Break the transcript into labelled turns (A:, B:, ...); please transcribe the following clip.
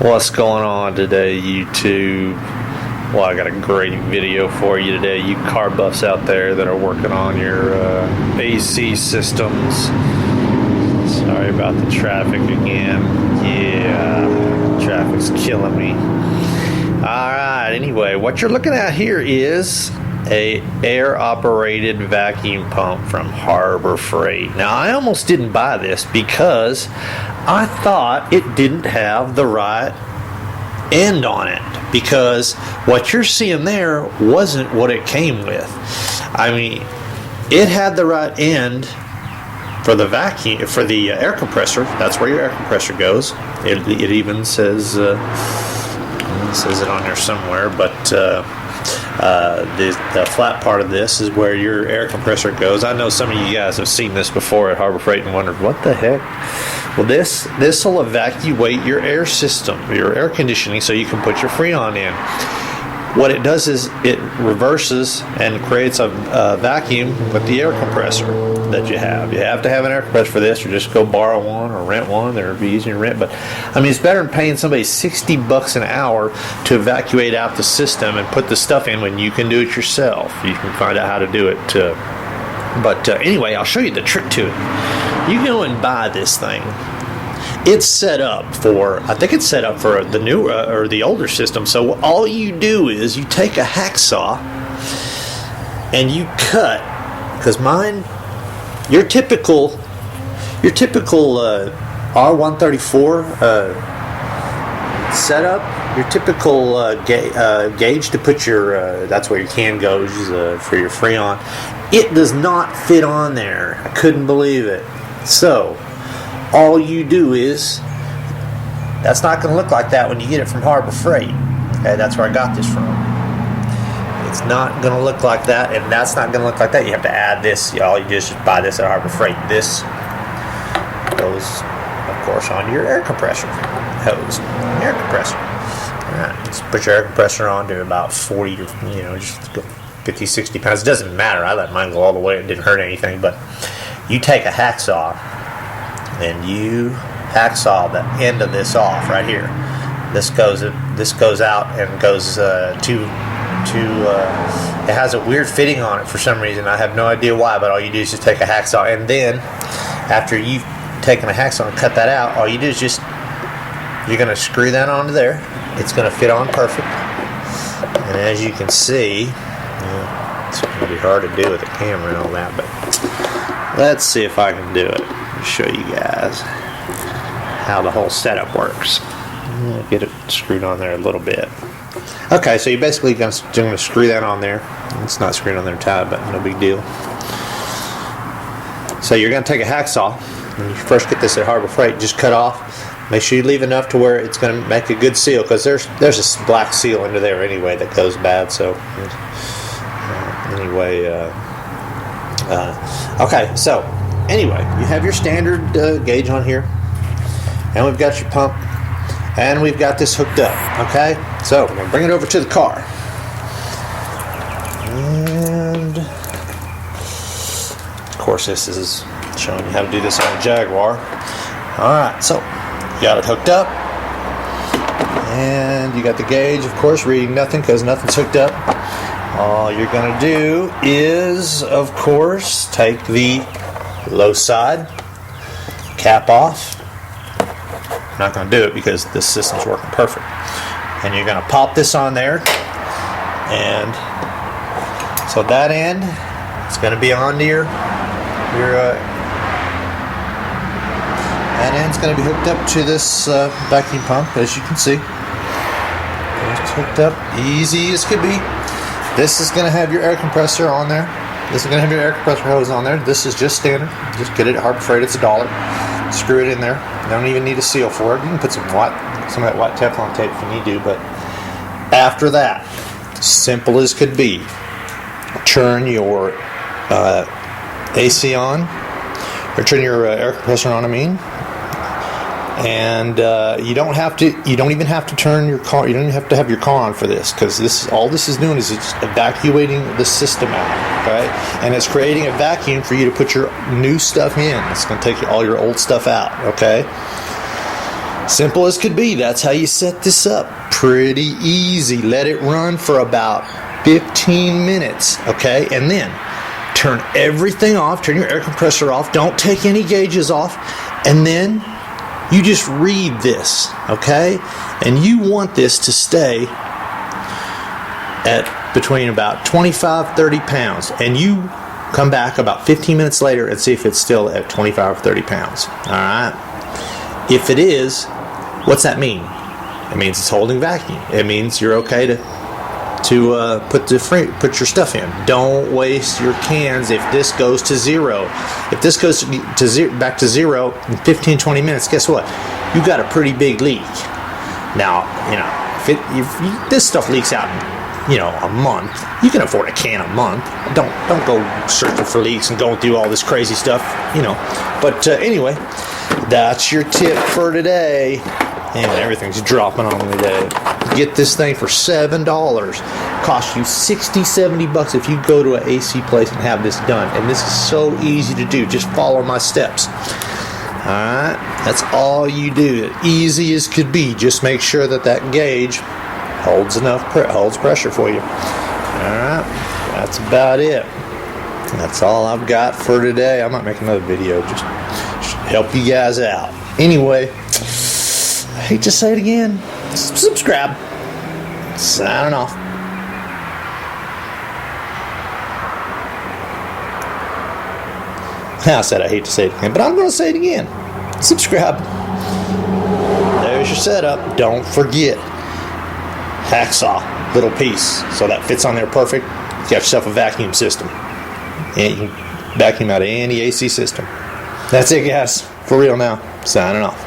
A: What's going on today, YouTube? Well, I got a great video for you today, you car buffs out there that are working on your AC systems. Sorry about the traffic again. Yeah, traffic's killing me. Alright, anyway, what you're looking at here is a air-operated vacuum pump from Harbor Freight. Now, I almost didn't buy this because I thought it didn't have the right end on it, because what you're seeing there wasn't what it came with. I mean, it had the right end for the vacuum, for the air compressor. That's where your air compressor goes. It even says it on there somewhere, but the flat part of this is where your air compressor goes. I know some of you guys have seen this before at Harbor Freight and wondered, what the heck? Well, this will evacuate your air system, your air conditioning, so you can put your Freon in. What it does is it reverses and creates a vacuum with the air compressor that you have. You have to have an air compressor for this, or just go borrow one or rent one. They'd be easy to rent. But I mean, it's better than paying somebody $60 an hour to evacuate out the system and put the stuff in when you can do it yourself. You can find out how to do it. But anyway, I'll show you the trick to it. You go and buy this thing. It's set up for, I think it's set up for the new or the older system. So all you do is you take a hacksaw and you cut, because mine, your typical R134 setup, your typical gauge to put your, that's where your can goes for your Freon, it does not fit on there. I couldn't believe it. So all you do is, that's not going to look like that when you get it from Harbor Freight. Okay, that's where I got this from. It's not going to look like that, and that's not going to look like that. You have to add this. All you do is just buy this at Harbor Freight. This goes, of course, onto your air compressor hose. Air compressor. All right, just put your air compressor on to about 40, just 50, 60 pounds. It doesn't matter. I let mine go all the way. It didn't hurt anything, but you take a hacksaw and you hacksaw the end of this off right here. This goes out and goes it has a weird fitting on it for some reason. I have no idea why, but all you do is just take a hacksaw, and then after you've taken a hacksaw and cut that out, all you do is you're going to screw that onto there. It's going to fit on perfect. And as you can see, it's going to be hard to do with the camera and all that, but let's see if I can do it. Show you guys how the whole setup works. Get it screwed on there a little bit. Okay, so you're basically going to screw that on there. It's not screwed on there tight, but no big deal. So you're going to take a hacksaw. When you first get this at Harbor Freight, just cut off. Make sure you leave enough to where it's going to make a good seal, because there's a black seal under there anyway that goes bad. So anyway, okay, so anyway, you have your standard gauge on here, and we've got your pump, and we've got this hooked up. Okay, so we're going to bring it over to the car, and of course this is showing you how to do this on a Jaguar. Alright, so you got it hooked up, and you got the gauge, of course, reading nothing because nothing's hooked up. All you're going to do is, of course, take the low side cap off. I'm not going to do it because this system's working perfect. And you're going to pop this on there, and so that end is going to be onto your that end's going to be hooked up to this vacuum pump, as you can see. It's hooked up easy as could be. This is going to have your air compressor on there. This is going to have your air compressor hose on there. This is just standard. Just get it at Harbor Freight. It's $1. Screw it in there. You don't even need a seal for it. You can put some of that white Teflon tape if you need to. But after that, simple as could be, turn your AC on, or turn your air compressor on. And you don't even have to turn your car. You don't even have to have your car on for this, because all this is doing is it's evacuating the system out, right? And it's creating a vacuum for you to put your new stuff in. It's going to take all your old stuff out, okay? Simple as could be. That's how you set this up. Pretty easy. Let it run for about 15 minutes, okay? And then turn everything off. Turn your air compressor off. Don't take any gauges off. And then you just read this, okay? And you want this to stay at between about 25, 30 pounds. And you come back about 15 minutes later and see if it's still at 25 or 30 pounds, all right? If it is, what's that mean? It means it's holding vacuum. It means you're okay to put your stuff in. Don't waste your cans if this goes to zero. If this goes back to zero in 15-20 minutes, guess what? You got a pretty big leak. Now, if this stuff leaks out in, a month, you can afford a can a month. Don't go searching for leaks and going through all this crazy stuff, But anyway, that's your tip for today. And everything's dropping on me today. Get this thing for $7. Cost you $60-$70 if you go to an AC place and have this done. And this is so easy to do. Just follow my steps. Alright, that's all you do. Easy as could be. Just make sure that gauge holds pressure for you. Alright, that's about it. That's all I've got for today. I might make another video just help you guys out. Anyway, I hate to say it again. Subscribe. Signing off. I said I hate to say it again, but I'm going to say it again. Subscribe. There's your setup. Don't forget. Hacksaw. Little piece. So that fits on there perfect. You got yourself a vacuum system. And you can vacuum out of any AC system. That's it, guys. For real now. Signing off.